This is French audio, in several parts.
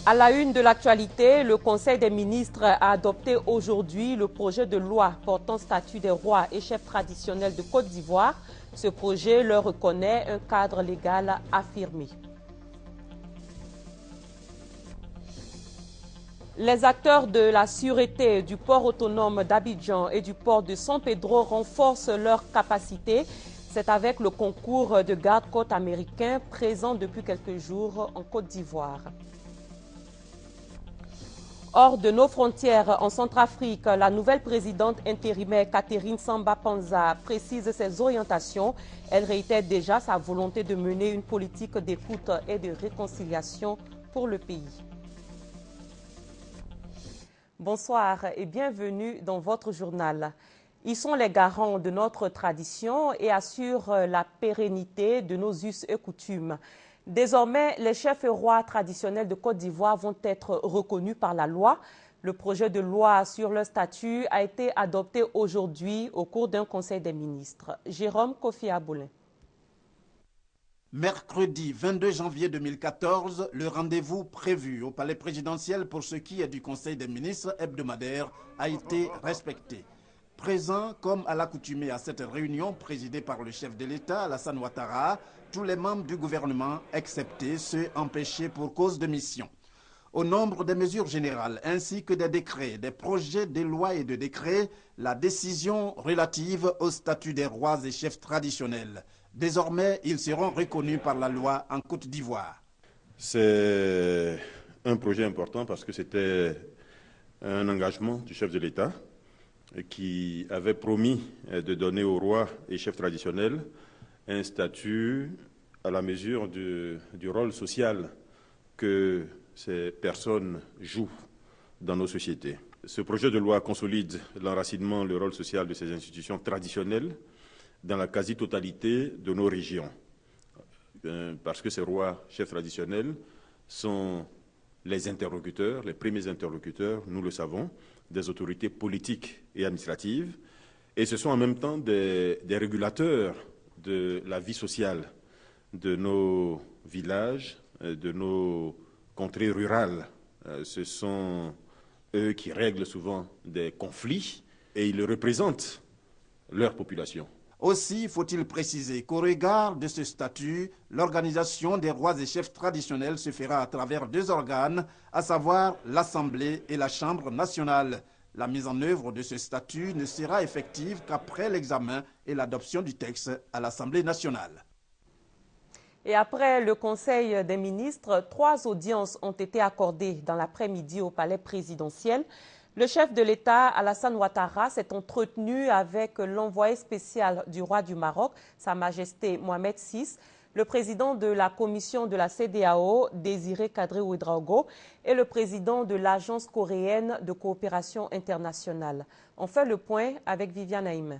À la une de l'actualité, le Conseil des ministres a adopté aujourd'hui le projet de loi portant statut des rois et chefs traditionnels de Côte d'Ivoire. Ce projet leur reconnaît un cadre légal affirmé. Les acteurs de la sûreté du port autonome d'Abidjan et du port de San Pedro renforcent leurs capacités. C'est avec le concours de gardes-côtes américains présents depuis quelques jours en Côte d'Ivoire. Hors de nos frontières, en Centrafrique, la nouvelle présidente intérimaire Catherine Samba Panza précise ses orientations. Elle réitère déjà sa volonté de mener une politique d'écoute et de réconciliation pour le pays. Bonsoir et bienvenue dans votre journal. Ils sont les garants de notre tradition et assurent la pérennité de nos us et coutumes. Désormais, les chefs et rois traditionnels de Côte d'Ivoire vont être reconnus par la loi. Le projet de loi sur leur statut a été adopté aujourd'hui au cours d'un conseil des ministres. Jérôme Kofi Aboulin. Mercredi 22 janvier 2014, le rendez-vous prévu au palais présidentiel pour ce qui est du conseil des ministres hebdomadaire a été respecté. Présents comme à l'accoutumée à cette réunion présidée par le chef de l'État, Alassane Ouattara, tous les membres du gouvernement, excepté ceux empêchés pour cause de mission. Au nombre des mesures générales ainsi que des décrets, des projets de loi et de décrets, la décision relative au statut des rois et chefs traditionnels. Désormais, ils seront reconnus par la loi en Côte d'Ivoire. C'est un projet important parce que c'était un engagement du chef de l'État qui avait promis de donner aux rois et chefs traditionnels un statut à la mesure du rôle social que ces personnes jouent dans nos sociétés. Ce projet de loi consolide l'enracinement, le rôle social de ces institutions traditionnelles dans la quasi-totalité de nos régions. Parce que ces rois, chefs traditionnels, sont les interlocuteurs, les premiers interlocuteurs, nous le savons, des autorités politiques et administratives, et ce sont en même temps des régulateurs de la vie sociale de nos villages, de nos contrées rurales. Ce sont eux qui règlent souvent des conflits et ils représentent leur population. Aussi faut-il préciser qu'au regard de ce statut, l'organisation des rois et chefs traditionnels se fera à travers deux organes, à savoir l'Assemblée et la Chambre nationale. La mise en œuvre de ce statut ne sera effective qu'après l'examen et l'adoption du texte à l'Assemblée nationale. Et après le Conseil des ministres, 3 audiences ont été accordées dans l'après-midi au palais présidentiel. Le chef de l'État, Alassane Ouattara, s'est entretenu avec l'envoyé spécial du roi du Maroc, Sa Majesté Mohamed VI, le président de la commission de la CEDEAO, Désiré Kadri Ouedraogo, et le président de l'Agence coréenne de coopération internationale. On fait le point avec Viviane Haïm.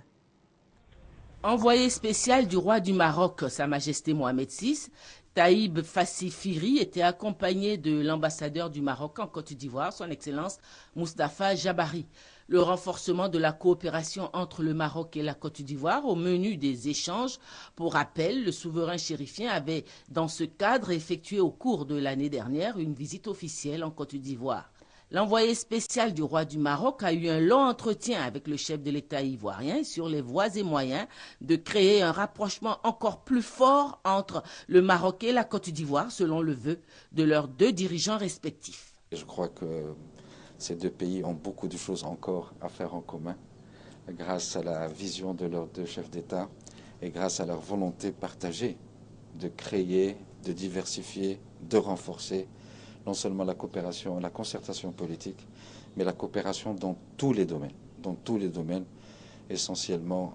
Envoyé spécial du roi du Maroc, Sa Majesté Mohamed VI, Taïb Fassifiri était accompagné de l'ambassadeur du Maroc en Côte d'Ivoire, son Excellence Moustapha Jabari. Le renforcement de la coopération entre le Maroc et la Côte d'Ivoire au menu des échanges. Pour rappel, le souverain chérifien avait, dans ce cadre, effectué au cours de l'année dernière une visite officielle en Côte d'Ivoire. L'envoyé spécial du roi du Maroc a eu un long entretien avec le chef de l'État ivoirien sur les voies et moyens de créer un rapprochement encore plus fort entre le Maroc et la Côte d'Ivoire, selon le vœu de leurs 2 dirigeants respectifs. Je crois que ces 2 pays ont beaucoup de choses encore à faire en commun, grâce à la vision de leurs 2 chefs d'État et grâce à leur volonté partagée de créer, de diversifier, de renforcer non seulement la coopération, la concertation politique, mais la coopération dans tous les domaines, essentiellement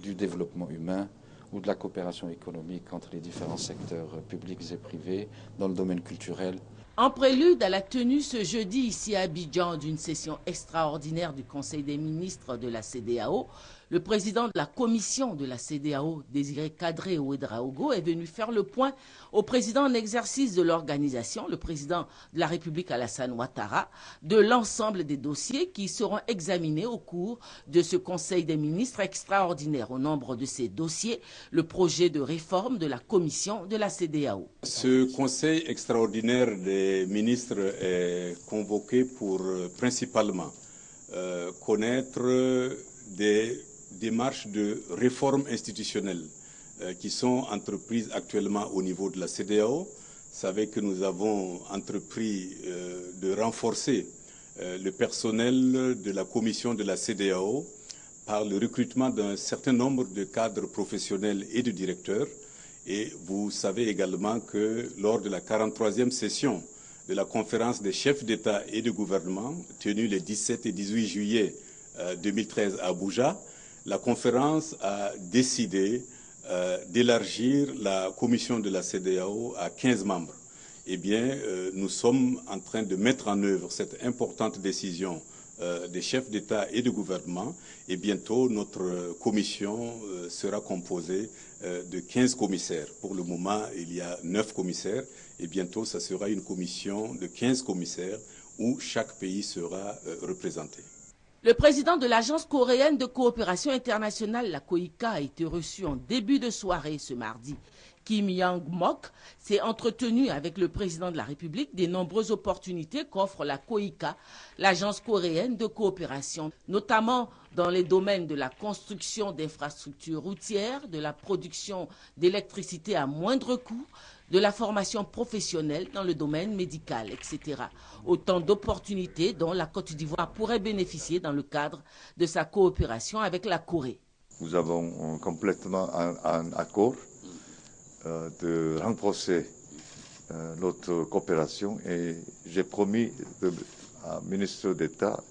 du développement humain ou de la coopération économique entre les différents secteurs publics et privés, dans le domaine culturel. En prélude à la tenue ce jeudi ici à Abidjan d'une session extraordinaire du Conseil des ministres de la CEDEAO, le président de la commission de la CEDEAO, Désiré Kadri Ouedraogo, est venu faire le point au président en exercice de l'organisation, le président de la République Alassane Ouattara, de l'ensemble des dossiers qui seront examinés au cours de ce Conseil des ministres extraordinaire. Au nombre de ces dossiers, le projet de réforme de la commission de la CEDEAO. Ce Conseil extraordinaire des des ministres est convoqué pour principalement connaître des démarches de réforme institutionnelle qui sont entreprises actuellement au niveau de la CEDEAO. Vous savez que nous avons entrepris de renforcer le personnel de la commission de la CEDEAO par le recrutement d'un certain nombre de cadres professionnels et de directeurs. Et vous savez également que lors de la 43e session de la conférence des chefs d'État et de gouvernement, tenue les 17 et 18 juillet 2013 à Abuja, la conférence a décidé d'élargir la commission de la CEDEAO à 15 membres. Eh bien, nous sommes en train de mettre en œuvre cette importante décision des chefs d'État et de gouvernement, et bientôt notre commission sera composée de 15 commissaires. Pour le moment, il y a 9 commissaires, et bientôt ça sera une commission de 15 commissaires où chaque pays sera représenté. Le président de l'Agence coréenne de coopération internationale, la COICA, a été reçu en début de soirée ce mardi. Kim Yang-mok s'est entretenu avec le président de la République des nombreuses opportunités qu'offre la COICA, l'Agence coréenne de coopération, notamment dans les domaines de la construction d'infrastructures routières, de la production d'électricité à moindre coût, de la formation professionnelle dans le domaine médical, etc. Autant d'opportunités dont la Côte d'Ivoire pourrait bénéficier dans le cadre de sa coopération avec la Corée. Nous avons complètement un accord de renforcer notre coopération et j'ai promis au ministre d'État,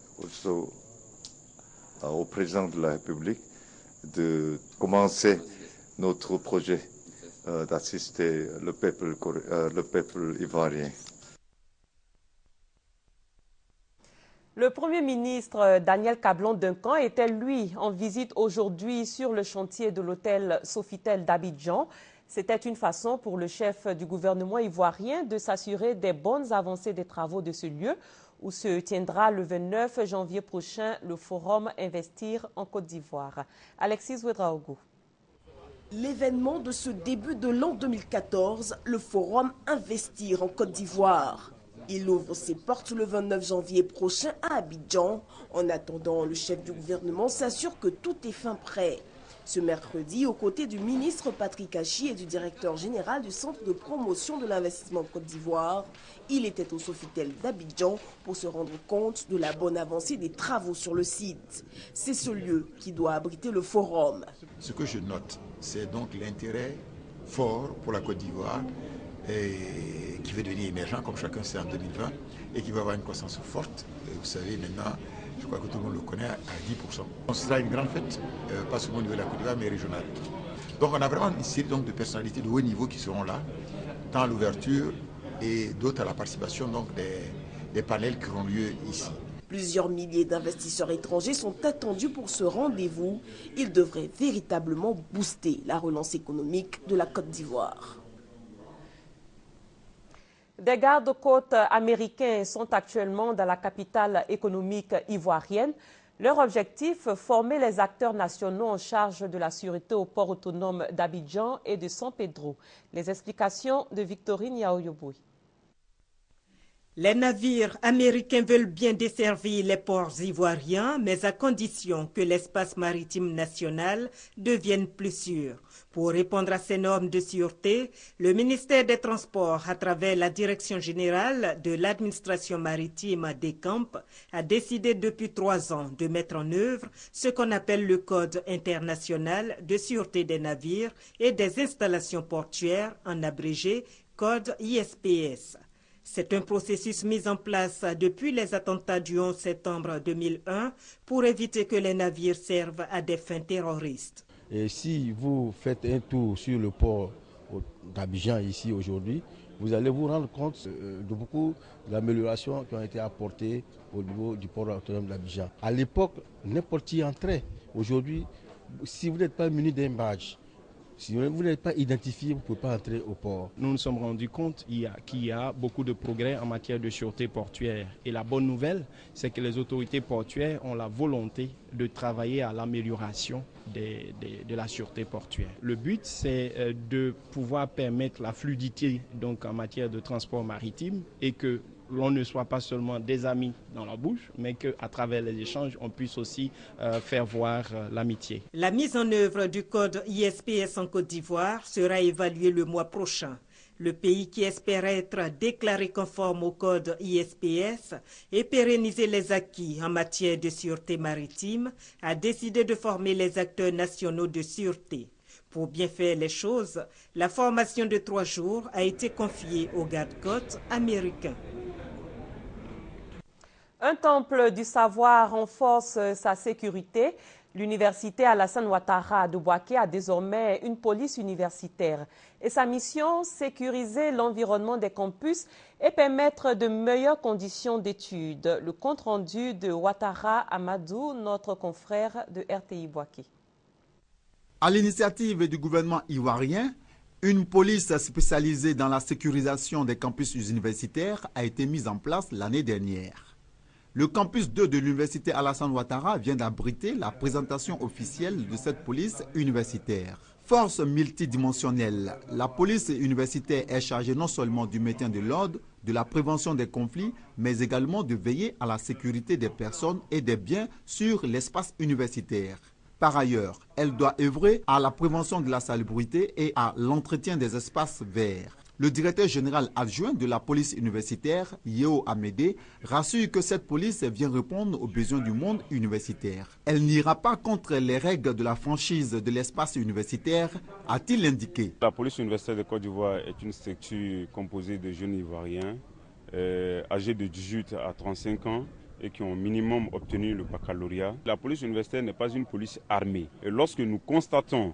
au président de la République, de commencer notre projet d'assister le peuple ivoirien. Le Premier ministre Daniel Cablon-Duncan était, lui, en visite aujourd'hui sur le chantier de l'hôtel Sofitel d'Abidjan. C'était une façon pour le chef du gouvernement ivoirien de s'assurer des bonnes avancées des travaux de ce lieu où se tiendra le 29 janvier prochain le forum Investir en Côte d'Ivoire. Alexis Ouedraogo. L'événement de ce début de l'an 2014, le forum Investir en Côte d'Ivoire. Il ouvre ses portes le 29 janvier prochain à Abidjan. En attendant, le chef du gouvernement s'assure que tout est fin prêt. Ce mercredi, aux côtés du ministre Patrick Hachi et du directeur général du Centre de promotion de l'investissement en Côte d'Ivoire, il était au Sofitel d'Abidjan pour se rendre compte de la bonne avancée des travaux sur le site. C'est ce lieu qui doit abriter le forum. Ce que je note, c'est donc l'intérêt fort pour la Côte d'Ivoire qui veut devenir émergent, comme chacun sait, en 2020, et qui va avoir une croissance forte. Et vous savez, maintenant, je crois que tout le monde le connaît, à 10%. Donc, ce sera une grande fête, pas seulement au niveau de la Côte d'Ivoire, mais régionale. Donc on a vraiment une série de personnalités de haut niveau qui seront là, tant à l'ouverture et d'autres à la participation donc, des panels qui auront lieu ici. Plusieurs milliers d'investisseurs étrangers sont attendus pour ce rendez-vous. Ils devraient véritablement booster la relance économique de la Côte d'Ivoire. Des gardes-côtes américains sont actuellement dans la capitale économique ivoirienne. Leur objectif, former les acteurs nationaux en charge de la sûreté au port autonome d'Abidjan et de San Pedro. Les explications de Victorine Yaoyoboui. Les navires américains veulent bien desservir les ports ivoiriens, mais à condition que l'espace maritime national devienne plus sûr. Pour répondre à ces normes de sûreté, le ministère des Transports, à travers la Direction générale de l'administration maritime des Camps, a décidé depuis 3 ans de mettre en œuvre ce qu'on appelle le Code international de sûreté des navires et des installations portuaires, en abrégé Code ISPS. C'est un processus mis en place depuis les attentats du 11 septembre 2001 pour éviter que les navires servent à des fins terroristes. Et si vous faites un tour sur le port d'Abidjan ici aujourd'hui, vous allez vous rendre compte de beaucoup d'améliorations qui ont été apportées au niveau du port autonome d'Abidjan. À l'époque, n'importe qui entrait. Aujourd'hui, si vous n'êtes pas muni d'un badge, Si vous n'êtes pas identifié, vous ne pouvez pas entrer au port. Nous nous sommes rendus compte qu'il y a beaucoup de progrès en matière de sûreté portuaire. Et la bonne nouvelle, c'est que les autorités portuaires ont la volonté de travailler à l'amélioration de la sûreté portuaire. Le but, c'est de pouvoir permettre la fluidité donc, en matière de transport maritime et que l'on ne soit pas seulement des amis dans la bouche, mais qu'à travers les échanges, on puisse aussi faire voir l'amitié. La mise en œuvre du code ISPS en Côte d'Ivoire sera évaluée le mois prochain. Le pays qui espère être déclaré conforme au code ISPS et pérenniser les acquis en matière de sûreté maritime a décidé de former les acteurs nationaux de sûreté. Pour bien faire les choses, la formation de 3 jours a été confiée aux gardes-côtes américains. Un temple du savoir renforce sa sécurité. L'université Alassane Ouattara de Bouaké a désormais une police universitaire. Et sa mission, sécuriser l'environnement des campus et permettre de meilleures conditions d'études. Le compte-rendu de Ouattara Amadou, notre confrère de RTI Bouaké. À l'initiative du gouvernement ivoirien, une police spécialisée dans la sécurisation des campus universitaires a été mise en place l'année dernière. Le campus 2 de l'université Alassane Ouattara vient d'abriter la présentation officielle de cette police universitaire. Force multidimensionnelle, la police universitaire est chargée non seulement du maintien de l'ordre, de la prévention des conflits, mais également de veiller à la sécurité des personnes et des biens sur l'espace universitaire. Par ailleurs, elle doit œuvrer à la prévention de la salubrité et à l'entretien des espaces verts. Le directeur général adjoint de la police universitaire, Yeo Amédé, rassure que cette police vient répondre aux besoins du monde universitaire. Elle n'ira pas contre les règles de la franchise de l'espace universitaire, a-t-il indiqué. La police universitaire de Côte d'Ivoire est une structure composée de jeunes ivoiriens âgés de 18 à 35 ans et qui ont au minimum obtenu le baccalauréat. La police universitaire n'est pas une police armée. Et lorsque nous constatons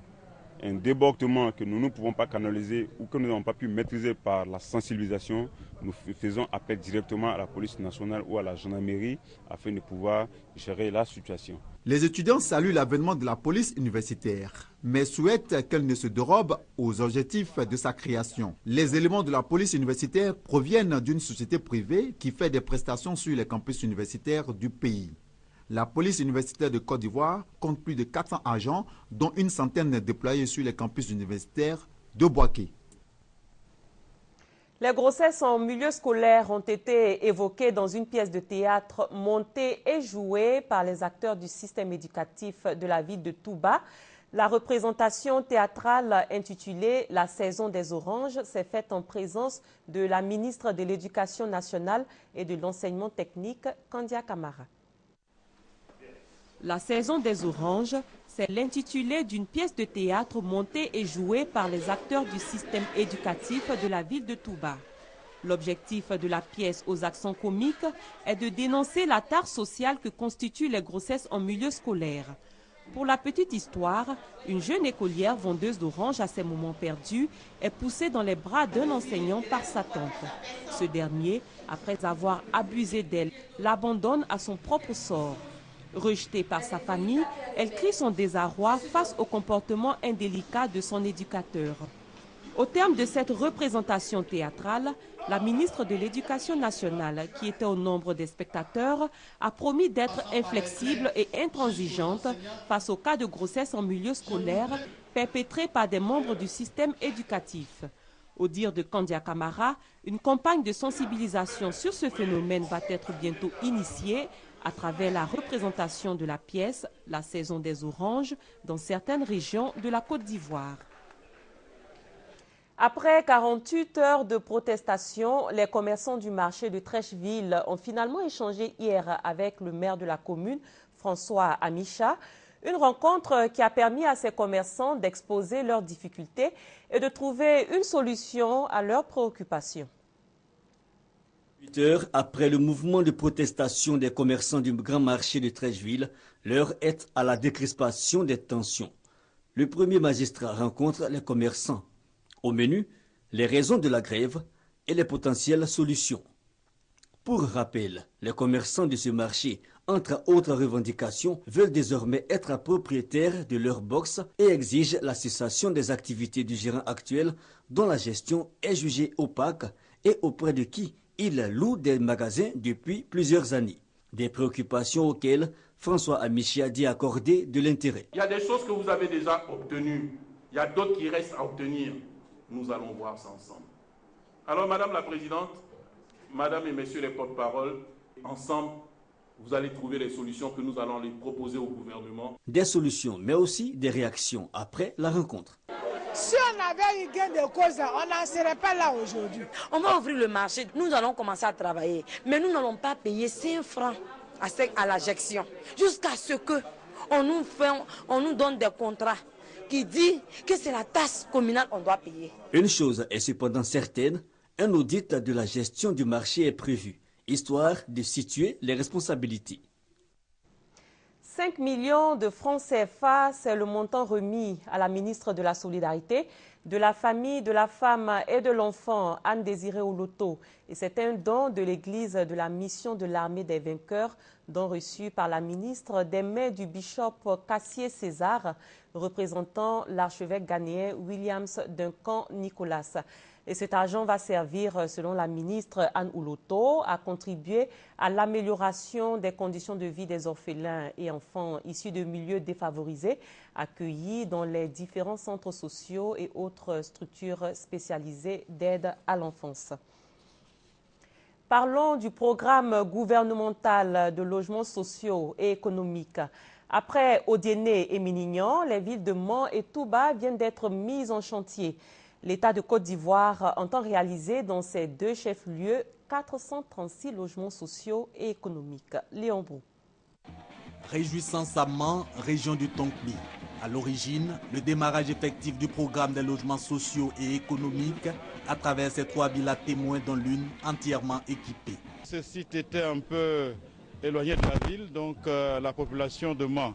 un débordement que nous ne pouvons pas canaliser ou que nous n'avons pas pu maîtriser par la sensibilisation, nous faisons appel directement à la police nationale ou à la gendarmerie afin de pouvoir gérer la situation. Les étudiants saluent l'avènement de la police universitaire, mais souhaitent qu'elle ne se dérobe aux objectifs de sa création. Les éléments de la police universitaire proviennent d'une société privée qui fait des prestations sur les campus universitaires du pays. La police universitaire de Côte d'Ivoire compte plus de 400 agents, dont une centaine déployés sur les campus universitaires de Bouaké. Les grossesses en milieu scolaire ont été évoquées dans une pièce de théâtre montée et jouée par les acteurs du système éducatif de la ville de Touba. La représentation théâtrale intitulée « La saison des oranges » s'est faite en présence de la ministre de l'Éducation nationale et de l'enseignement technique, Kandia Camara. La saison des oranges, c'est l'intitulé d'une pièce de théâtre montée et jouée par les acteurs du système éducatif de la ville de Touba. L'objectif de la pièce aux accents comiques est de dénoncer la tare sociale que constituent les grossesses en milieu scolaire. Pour la petite histoire, une jeune écolière vendeuse d'oranges à ses moments perdus est poussée dans les bras d'un enseignant par sa tante. Ce dernier, après avoir abusé d'elle, l'abandonne à son propre sort. Rejetée par sa famille, elle crie son désarroi face au comportement indélicat de son éducateur. Au terme de cette représentation théâtrale, la ministre de l'Éducation nationale, qui était au nombre des spectateurs, a promis d'être inflexible et intransigeante face aux cas de grossesse en milieu scolaire perpétrés par des membres du système éducatif. Au dire de Kandia Camara, une campagne de sensibilisation sur ce phénomène va être bientôt initiée à travers la représentation de la pièce « La saison des oranges » dans certaines régions de la Côte d'Ivoire. Après 48 heures de protestation, les commerçants du marché de Trècheville ont finalement échangé hier avec le maire de la commune, François Amicha. Une rencontre qui a permis à ces commerçants d'exposer leurs difficultés et de trouver une solution à leurs préoccupations. 8 heures après le mouvement de protestation des commerçants du grand marché de Trècheville, l'heure est à la décrispation des tensions. Le premier magistrat rencontre les commerçants. Au menu, les raisons de la grève et les potentielles solutions. Pour rappel, les commerçants de ce marché entre autres revendications, veulent désormais être propriétaires de leur box et exigent la cessation des activités du gérant actuel dont la gestion est jugée opaque et auprès de qui il loue des magasins depuis plusieurs années. Des préoccupations auxquelles François Amici a dit accorder de l'intérêt. Il y a des choses que vous avez déjà obtenues, il y a d'autres qui restent à obtenir. Nous allons voir ça ensemble. Alors Madame la Présidente, Madame et Messieurs les porte-paroles, ensemble, vous allez trouver les solutions que nous allons les proposer au gouvernement. Des solutions, mais aussi des réactions après la rencontre. Si on avait eu gain de cause, on n'en serait pas là aujourd'hui. On va ouvrir le marché, nous allons commencer à travailler. Mais nous n'allons pas payer 5 francs à l'injection. Jusqu'à ce qu'on nous donne des contrats qui disent que c'est la taxe communale qu'on doit payer. Une chose est cependant certaine, un audit de la gestion du marché est prévu, histoire de situer les responsabilités. 5 millions de francs CFA, c'est le montant remis à la ministre de la Solidarité, de la Famille, de la Femme et de l'Enfant, Anne-Désirée Oloto. Et c'est un don de l'Église de la Mission de l'Armée des Vainqueurs, don reçu par la ministre des mains du bishop Cassier César, représentant l'archevêque ghanéen Williams Duncan Nicolas. Et cet argent va servir, selon la ministre Anne Oloto, à contribuer à l'amélioration des conditions de vie des orphelins et enfants issus de milieux défavorisés, accueillis dans les différents centres sociaux et autres structures spécialisées d'aide à l'enfance. Parlons du programme gouvernemental de logements sociaux et économiques. Après Odiéné et Minignan, les villes de Mans et Touba viennent d'être mises en chantier. L'État de Côte d'Ivoire entend réaliser dans ces deux chefs-lieux 436 logements sociaux et économiques. Léon Brou. Réjouissance à Mans, région du Tonkbi. À l'origine, le démarrage effectif du programme des logements sociaux et économiques à travers ces 3 villas témoins dont l'une entièrement équipée. Ce site était un peu éloigné de la ville, donc la population de Mans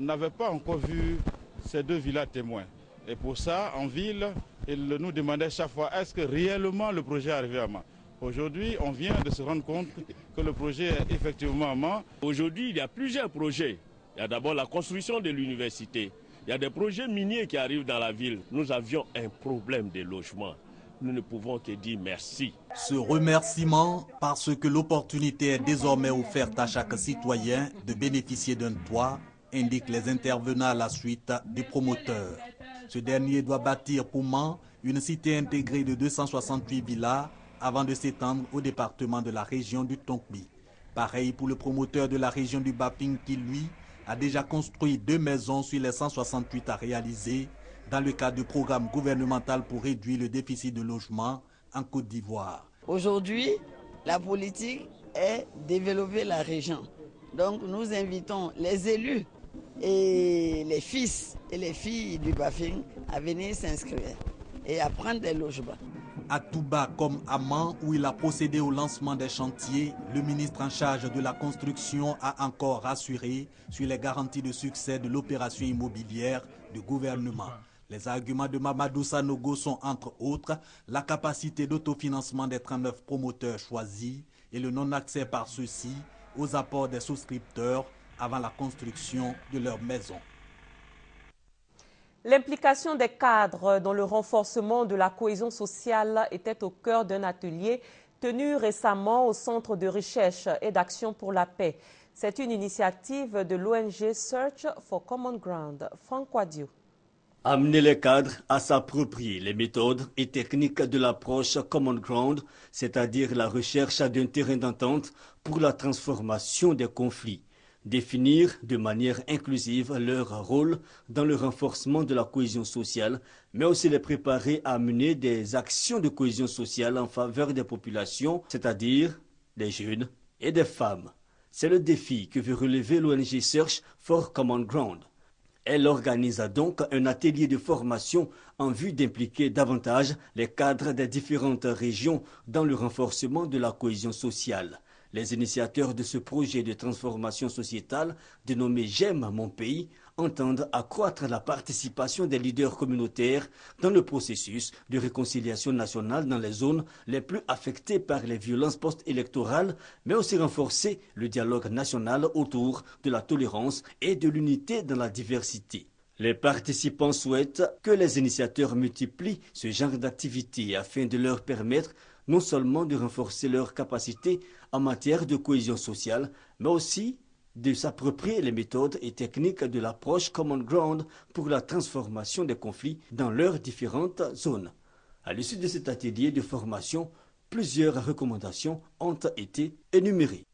n'avait pas encore vu ces 2 villas témoins. Et pour ça, en ville, ils nous demandaient chaque fois, est-ce que réellement le projet est arrivé à Mans? Aujourd'hui, on vient de se rendre compte que le projet est effectivement à Mans. Aujourd'hui, il y a plusieurs projets. Il y a d'abord la construction de l'université. Il y a des projets miniers qui arrivent dans la ville. Nous avions un problème de logement. Nous ne pouvons que dire merci. Ce remerciement parce que l'opportunité est désormais offerte à chaque citoyen de bénéficier d'un toit, indiquent les intervenants à la suite du promoteur. Ce dernier doit bâtir pour Mans une cité intégrée de 268 villas avant de s'étendre au département de la région du Tonkbi. Pareil pour le promoteur de la région du Baping qui, lui, a déjà construit 2 maisons sur les 168 à réaliser dans le cadre du programme gouvernemental pour réduire le déficit de logement en Côte d'Ivoire. Aujourd'hui, la politique est développer la région. Donc nous invitons les élus et les fils et les filles du Bafing à venir s'inscrire et à prendre des logements. À Touba comme à Mans, où il a procédé au lancement des chantiers, le ministre en charge de la construction a encore rassuré sur les garanties de succès de l'opération immobilière du gouvernement. Les arguments de Mamadou Sanogo sont entre autres la capacité d'autofinancement des 39 promoteurs choisis et le non-accès par ceux-ci aux apports des souscripteurs avant la construction de leur maison. L'implication des cadres dans le renforcement de la cohésion sociale était au cœur d'un atelier tenu récemment au Centre de recherche et d'action pour la paix. C'est une initiative de l'ONG Search for Common Ground. Franck Quadio. Amener les cadres à s'approprier les méthodes et techniques de l'approche Common Ground, c'est-à-dire la recherche d'un terrain d'entente pour la transformation des conflits. Définir de manière inclusive leur rôle dans le renforcement de la cohésion sociale, mais aussi les préparer à mener des actions de cohésion sociale en faveur des populations, c'est-à-dire des jeunes et des femmes. C'est le défi que veut relever l'ONG Search for Common Ground. Elle organise donc un atelier de formation en vue d'impliquer davantage les cadres des différentes régions dans le renforcement de la cohésion sociale. Les initiateurs de ce projet de transformation sociétale, dénommé J'aime mon pays, entendent accroître la participation des leaders communautaires dans le processus de réconciliation nationale dans les zones les plus affectées par les violences post-électorales, mais aussi renforcer le dialogue national autour de la tolérance et de l'unité dans la diversité. Les participants souhaitent que les initiateurs multiplient ce genre d'activités afin de leur permettre non seulement de renforcer leurs capacités en matière de cohésion sociale, mais aussi de s'approprier les méthodes et techniques de l'approche Common Ground pour la transformation des conflits dans leurs différentes zones. À l'issue de cet atelier de formation, plusieurs recommandations ont été énumérées.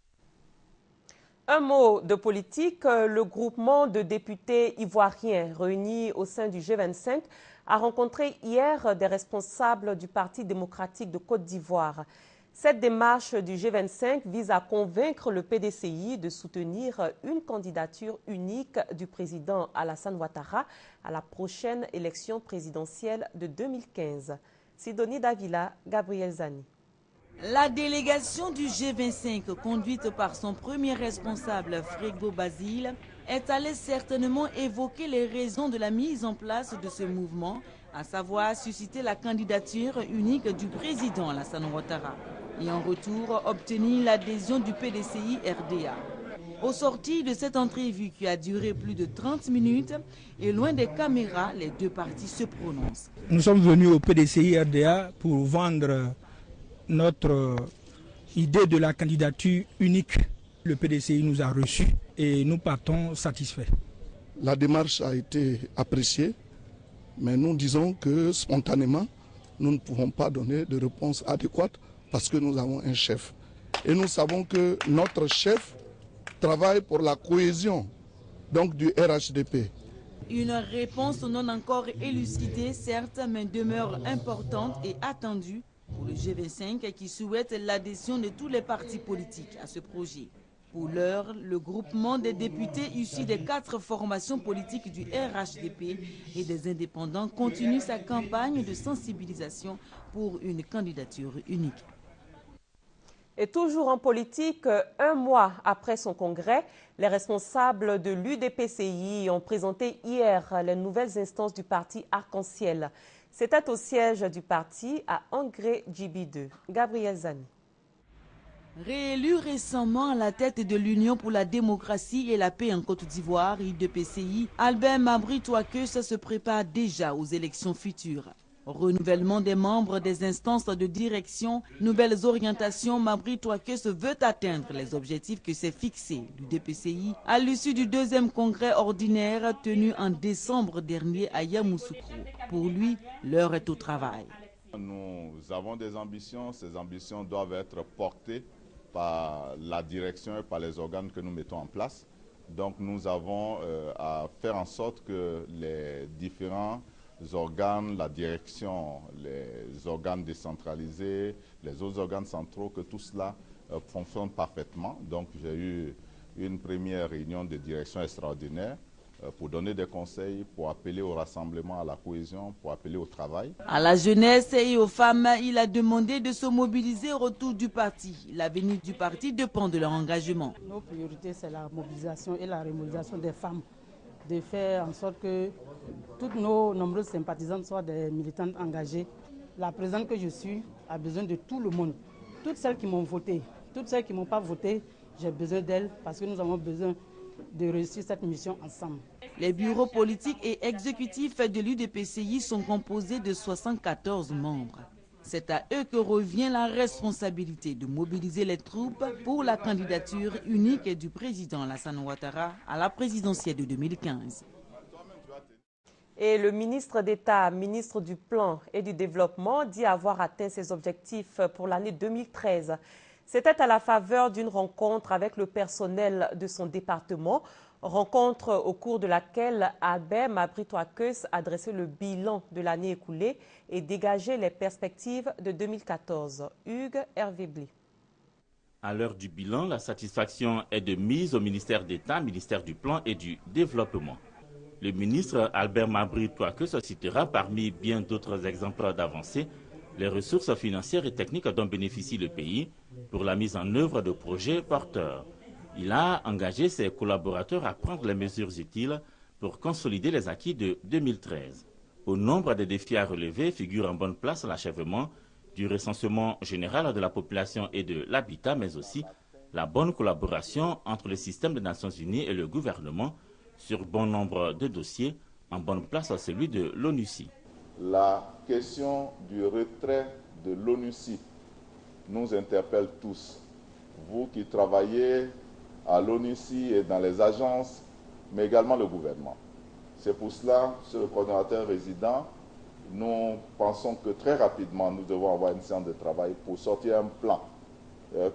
Un mot de politique, le groupement de députés ivoiriens réunis au sein du G25 a rencontré hier des responsables du Parti démocratique de Côte d'Ivoire. Cette démarche du G25 vise à convaincre le PDCI de soutenir une candidature unique du président Alassane Ouattara à la prochaine élection présidentielle de 2015. Sidonie Davila, Gabriel Zani. La délégation du G25, conduite par son premier responsable, Frégo Basile, est allée certainement évoquer les raisons de la mise en place de ce mouvement, à savoir susciter la candidature unique du président Alassane Ouattara et en retour obtenir l'adhésion du PDCI RDA. Au sorti de cette entrevue qui a duré plus de 30 minutes et loin des caméras, les deux partis se prononcent. Nous sommes venus au PDCI RDA pour vendre notre idée de la candidature unique. Le PDCI nous a reçus et nous partons satisfaits. La démarche a été appréciée, mais nous disons que spontanément, nous ne pouvons pas donner de réponse adéquate parce que nous avons un chef. Et nous savons que notre chef travaille pour la cohésion donc du RHDP. Une réponse non encore élucidée, certes, mais demeure importante et attendue pour le G25 qui souhaite l'adhésion de tous les partis politiques à ce projet. Pour l'heure, le groupement des députés issus des 4 formations politiques du RHDP et des indépendants continue sa campagne de sensibilisation pour une candidature unique. Et toujours en politique, un mois après son congrès, les responsables de l'UDPCI ont présenté hier les nouvelles instances du parti Arc-en-Ciel. C'était au siège du parti à Angré Djibi2. Gabriel Zani. Réélu récemment à la tête de l'Union pour la démocratie et la paix en Côte d'Ivoire, UDPCI, Albert Mabry Touakeus se prépare déjà aux élections futures. Renouvellement des membres des instances de direction, nouvelles orientations, Mabry Touakeus veut atteindre les objectifs que s'est fixé l'UDPCI à l'issue du 2e congrès ordinaire tenu en décembre dernier à Yamoussoukro. Pour lui, l'heure est au travail. Nous avons des ambitions, ces ambitions doivent être portées par la direction et par les organes que nous mettons en place. Donc nous avons à faire en sorte que les différents organes, la direction, les organes décentralisés, les autres organes centraux, que tout cela fonctionne parfaitement. Donc j'ai eu une première réunion de direction extraordinaire pour donner des conseils, pour appeler au rassemblement, à la cohésion, pour appeler au travail. À la jeunesse et aux femmes, il a demandé de se mobiliser autour du parti. L'avenir du parti dépend de leur engagement. Nos priorités, c'est la mobilisation et la remobilisation des femmes. De faire en sorte que toutes nos nombreuses sympathisantes soient des militantes engagées. La présidente que je suis a besoin de tout le monde. Toutes celles qui m'ont voté, toutes celles qui ne m'ont pas voté, j'ai besoin d'elles parce que nous avons besoin de réussir cette mission ensemble. Les bureaux politiques et exécutifs de l'UDPCI sont composés de 74 membres. C'est à eux que revient la responsabilité de mobiliser les troupes pour la candidature unique du président Alassane Ouattara à la présidentielle de 2015. Et le ministre d'État, ministre du Plan et du Développement, dit avoir atteint ses objectifs pour l'année 2013. C'était à la faveur d'une rencontre avec le personnel de son département, rencontre au cours de laquelle Albert Mabry Touakeus a dressé le bilan de l'année écoulée et dégagé les perspectives de 2014. Hugues Hervé-Blé. À l'heure du bilan, la satisfaction est de mise au ministère d'État, ministère du Plan et du Développement. Le ministre Albert Mabry Touakeus citera parmi bien d'autres exemples d'avancées les ressources financières et techniques dont bénéficie le pays pour la mise en œuvre de projets porteurs. Il a engagé ses collaborateurs à prendre les mesures utiles pour consolider les acquis de 2013. Au nombre des défis à relever figure en bonne place l'achèvement du recensement général de la population et de l'habitat, mais aussi la bonne collaboration entre le système des Nations Unies et le gouvernement sur bon nombre de dossiers, en bonne place celui de l'ONUCI. La question du retrait de l'ONUCI nous interpelle tous. Vous qui travaillez à l'ONUCI et dans les agences, mais également le gouvernement. C'est pour cela, sur le coordonnateur résident, nous pensons que très rapidement, nous devons avoir une séance de travail pour sortir un plan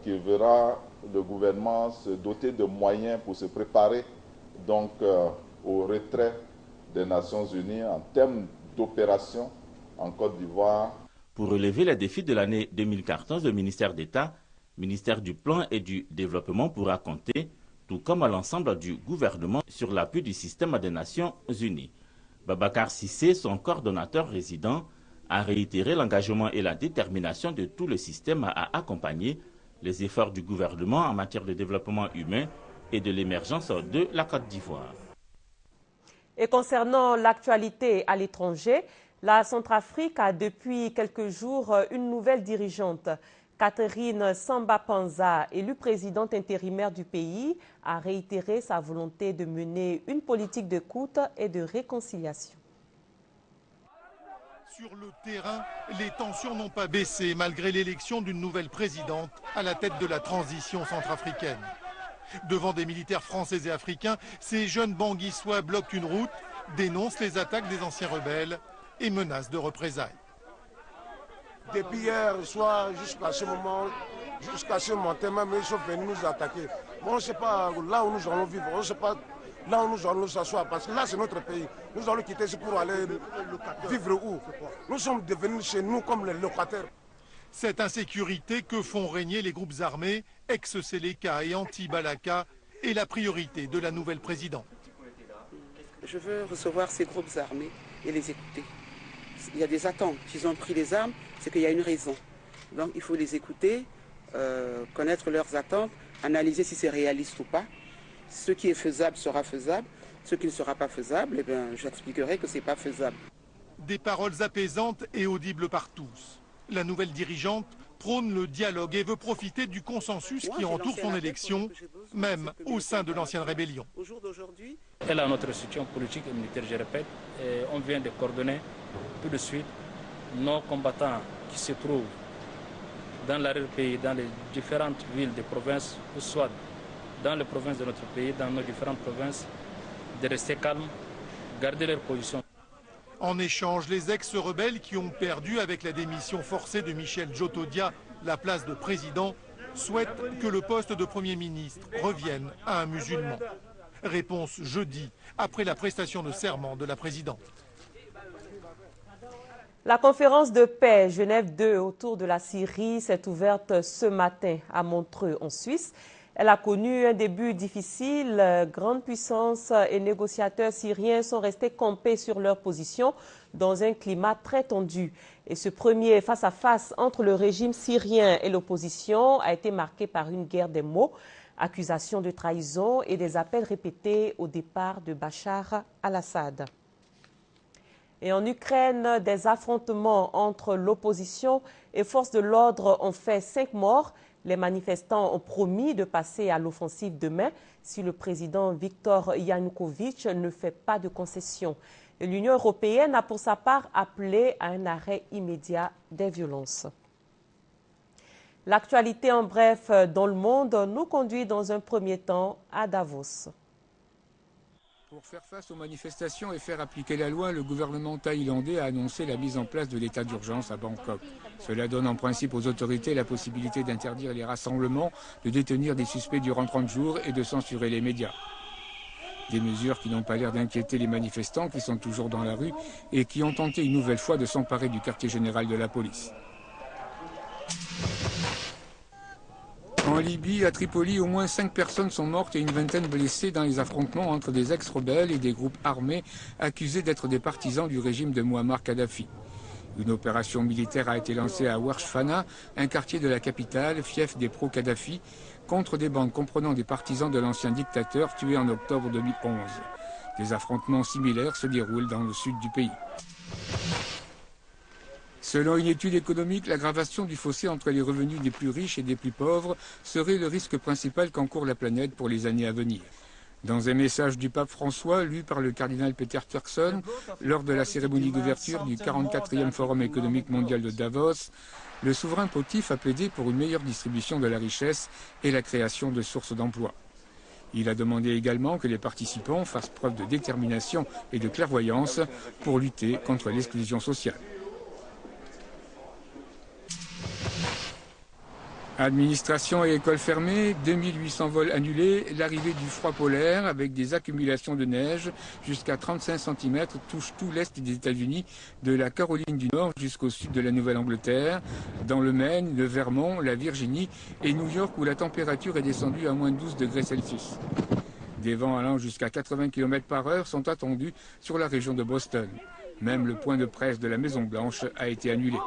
qui verra le gouvernement se doter de moyens pour se préparer donc au retrait des Nations Unies en termes d'opération en Côte d'Ivoire. Pour relever les défis de l'année 2014, le ministère d'État, ministère du Plan et du Développement pourra compter, tout comme à l'ensemble du gouvernement, sur l'appui du système des Nations Unies. Babacar Cissé, son coordonnateur résident, a réitéré l'engagement et la détermination de tout le système à accompagner les efforts du gouvernement en matière de développement humain et de l'émergence de la Côte d'Ivoire. Et concernant l'actualité à l'étranger, la Centrafrique a depuis quelques jours une nouvelle dirigeante. Catherine Samba-Panza, élue présidente intérimaire du pays, a réitéré sa volonté de mener une politique d'écoute et de réconciliation. Sur le terrain, les tensions n'ont pas baissé malgré l'élection d'une nouvelle présidente à la tête de la transition centrafricaine. Devant des militaires français et africains, ces jeunes Banguissois bloquent une route, dénoncent les attaques des anciens rebelles et menacent de représailles. Depuis hier soir jusqu'à ce moment, jusqu'à ce matin, même ils sont venus nous attaquer. Bon, on ne sait pas là où nous allons vivre, on ne sait pas là où nous allons nous asseoir, parce que là c'est notre pays. Nous allons quitter ici pour aller vivre où? Nous sommes devenus chez nous comme les locataires. Cette insécurité que font régner les groupes armés, ex-Séléka et anti-Balaka, est la priorité de la nouvelle présidente. Je veux recevoir ces groupes armés et les écouter. Il y a des attentes. S'ils ont pris les armes, c'est qu'il y a une raison. Donc il faut les écouter, connaître leurs attentes, analyser si c'est réaliste ou pas. Ce qui est faisable sera faisable. Ce qui ne sera pas faisable, eh bien, j'expliquerai que ce n'est pas faisable. Des paroles apaisantes et audibles par tous. La nouvelle dirigeante prône le dialogue et veut profiter du consensus qui entoure son élection, même au sein de l'ancienne rébellion. Elle a notre soutien politique et militaire, je répète, et on vient de coordonner tout de suite nos combattants qui se trouvent dans l'arrière-pays, dans les différentes villes des provinces, ou soit dans les provinces de notre pays, dans nos différentes provinces, de rester calmes, garder leur position. En échange, les ex-rebelles qui ont perdu avec la démission forcée de Michel Djotodia la place de président souhaitent que le poste de Premier ministre revienne à un musulman. Réponse jeudi, après la prestation de serment de la présidente. La conférence de paix Genève 2 autour de la Syrie s'est ouverte ce matin à Montreux, en Suisse. Elle a connu un début difficile. Grandes puissances et négociateurs syriens sont restés campés sur leur position dans un climat très tendu. Et ce premier face-à-face entre le régime syrien et l'opposition a été marqué par une guerre des mots, accusations de trahison et des appels répétés au départ de Bachar al-Assad. Et en Ukraine, des affrontements entre l'opposition et forces de l'ordre ont fait 5 morts. Les manifestants ont promis de passer à l'offensive demain si le président Viktor Yanukovych ne fait pas de concessions. L'Union européenne a pour sa part appelé à un arrêt immédiat des violences. L'actualité en bref dans le monde nous conduit dans un premier temps à Davos. Pour faire face aux manifestations et faire appliquer la loi, le gouvernement thaïlandais a annoncé la mise en place de l'état d'urgence à Bangkok. Cela donne en principe aux autorités la possibilité d'interdire les rassemblements, de détenir des suspects durant 30 jours et de censurer les médias. Des mesures qui n'ont pas l'air d'inquiéter les manifestants qui sont toujours dans la rue et qui ont tenté une nouvelle fois de s'emparer du quartier général de la police. En Libye, à Tripoli, au moins 5 personnes sont mortes et une vingtaine blessées dans les affrontements entre des ex-rebelles et des groupes armés accusés d'être des partisans du régime de Mouammar Kadhafi. Une opération militaire a été lancée à Ouarchfana, un quartier de la capitale, fief des pro-Kadhafi, contre des bandes comprenant des partisans de l'ancien dictateur tué en octobre 2011. Des affrontements similaires se déroulent dans le sud du pays. Selon une étude économique, l'aggravation du fossé entre les revenus des plus riches et des plus pauvres serait le risque principal qu'encourt la planète pour les années à venir. Dans un message du pape François, lu par le cardinal Peter Turkson, lors de la cérémonie d'ouverture du 44e Forum économique mondial de Davos, le souverain pontife a plaidé pour une meilleure distribution de la richesse et la création de sources d'emplois. Il a demandé également que les participants fassent preuve de détermination et de clairvoyance pour lutter contre l'exclusion sociale. Administration et écoles fermées, 2800 vols annulés, l'arrivée du froid polaire avec des accumulations de neige jusqu'à 35 cm touche tout l'est des États-Unis, de la Caroline du Nord jusqu'au sud de la Nouvelle-Angleterre, dans le Maine, le Vermont, la Virginie et New York où la température est descendue à moins 12 degrés Celsius. Des vents allant jusqu'à 80 km/h sont attendus sur la région de Boston. Même le point de presse de la Maison-Blanche a été annulé.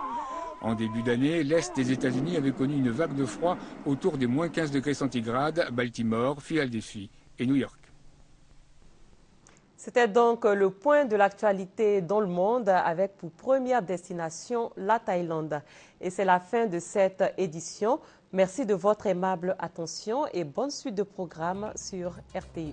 En début d'année, l'Est des États-Unis avait connu une vague de froid autour des moins 15 degrés centigrades à Baltimore, Philadelphie et New York. C'était donc le point de l'actualité dans le monde avec pour première destination la Thaïlande. Et c'est la fin de cette édition. Merci de votre aimable attention et bonne suite de programmes sur RTI1.